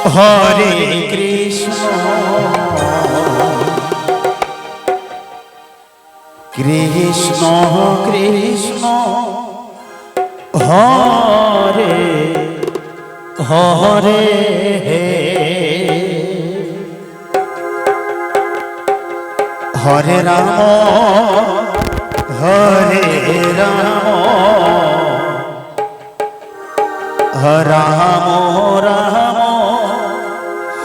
হরে কৃষ্ণ কৃষ্ণ কৃষ্ণ হরে হরে হরে রাম হরে রাম রাম রাম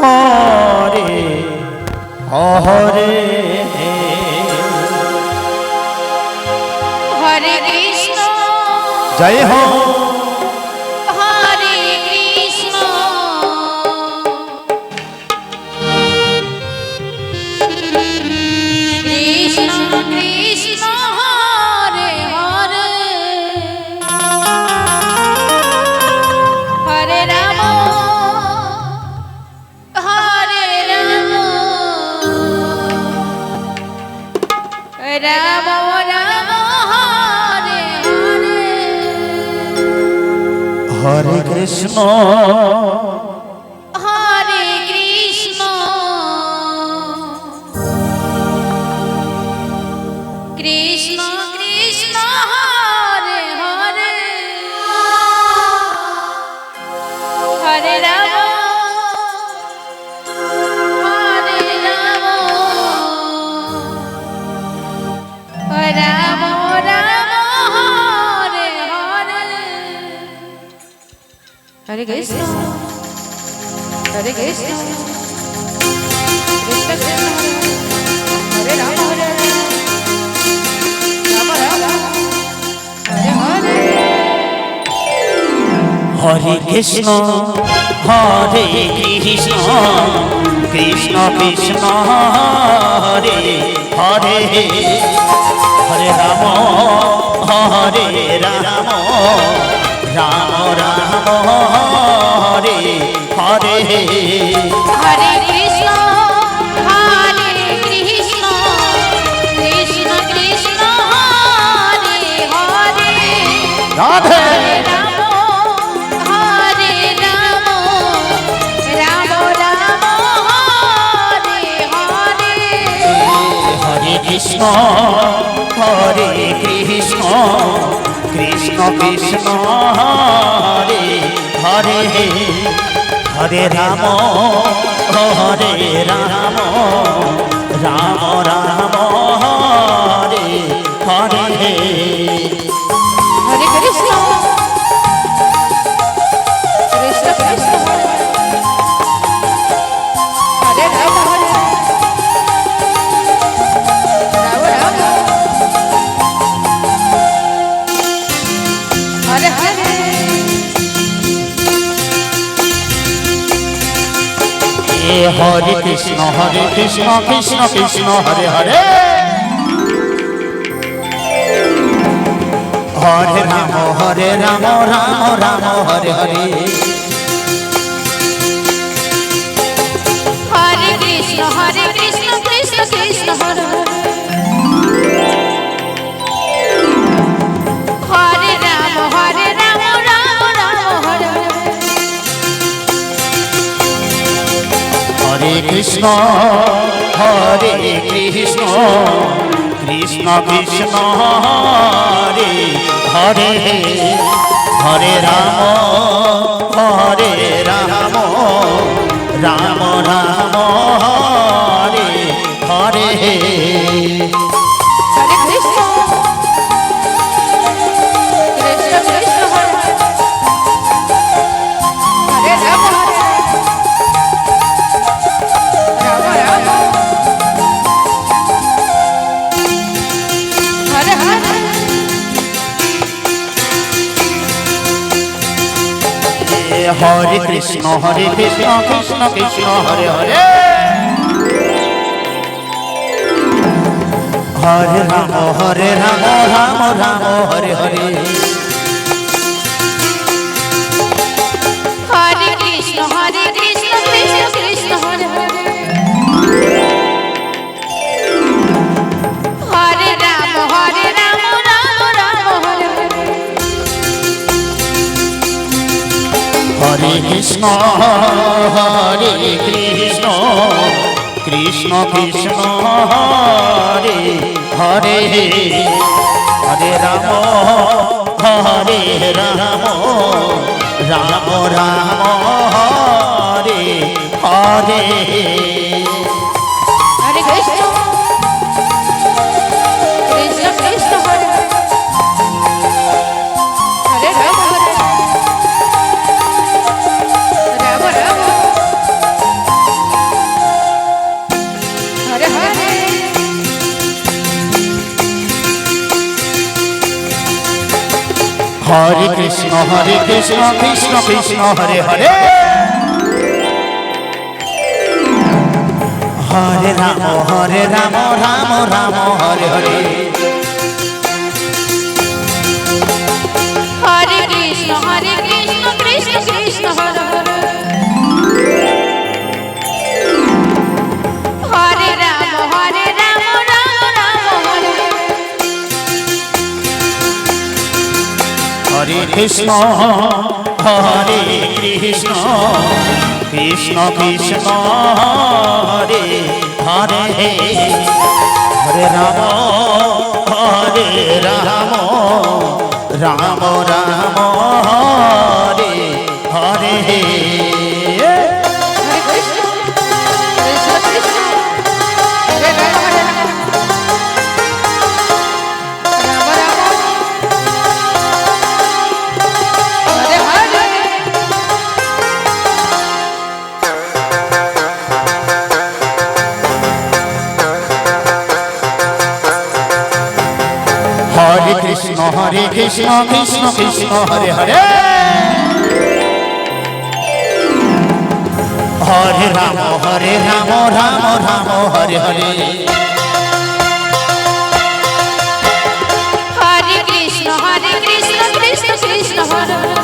হরে হরে হরে কৃষ্ণ জয় হো হরে কৃষ্ণ কৃষ্ণ কৃষ্ণ হরে হরে হরে রাম হরে রাম রাম রাম হরে হরে হরে কৃষ্ণ হরে কৃষ্ণ কৃষ্ণ কৃষ্ণ হরে হরে হরে রাম হরে রাম রাম রাম হরে হরে হরে কৃষ্ণ হরে কৃষ্ণ কৃষ্ণ কৃষ্ণ হরে রাম হরে রাম রাম হরে হরে হরে কৃষ্ণ হরে কৃষ্ণ কৃষ্ণ কৃষ্ণ হরে হরে হরে রাম হরে রাম রাম রাম হরে হরে হরে কৃষ্ণ হরে কৃষ্ণ কৃষ্ণ কৃষ্ণ হরে হরে রাধে হরে রাম হরে রাম রাম রাম হরে হরে হরে কৃষ্ণ হরে কৃষ্ণ কৃষ্ণ কৃষ্ণ হরে হরে হরে রাম হরে রাম রাম রাম হরে হরে হরে কৃষ্ণ কৃষ্ণ কৃষ্ণ হরে রাম হরে রাম রাম হরে হরে হরে কৃষ্ণ কৃষ্ণ কৃষ্ণ হরে হরে হরে রাম রাম রাম হরে হরে হরে কৃষ্ণ কৃষ্ণ কৃষ্ণ হরে হরে রাম রাম রাম হরে হরে কৃষ্ণ কৃষ্ণ কৃষ্ণ কৃষ্ণ হরে হরে হরে রাম রাম রাম রাম হরে হরে হরে কৃষ্ণ কৃষ্ণ কৃষ্ণ হরে হরে রাম রাম রাম হরে হরে হরে কৃষ্ণ কৃষ্ণ কৃষ্ণ হরে হরে হরে রাম রাম রাম হরে হরে হরে কৃষ্ণ কৃষ্ণ কৃষ্ণ হরে হরে হরে রাম রাম রাম হরে হরে হরে কৃষ্ণ কৃষ্ণ কৃষ্ণ কৃষ্ণ হরে হরে হরে রাম হরে রাম রাম রাম হরে হরে হরে কৃষ্ণ কৃষ্ণ কৃষ্ণ হরে হরে রাম রাম রাম হরে হরে হরে কৃষ্ণ কৃষ্ণ কৃষ্ণ হরে হরে হরে রাম রাম রাম হরে হরে হরে কৃষ্ণ কৃষ্ণ কৃষ্ণ হরে হরে হরে রাম রাম রাম হরে হরে কৃষ্ণ হরে কৃষ্ণ কৃষ্ণ কৃষ্ণ হরে হরে হরে রাম রাম রাম হরে হরে হরে কৃষ্ণ কৃষ্ণ কৃষ্ণ হরে রাম রাম রাম হরে হরে হরে কৃষ্ণ কৃষ্ণ কৃষ্ণ হরে হরে হরে রাম রাম রাম হরে হরে হরে কৃষ্ণ কৃষ্ণ কৃষ্ণ হরে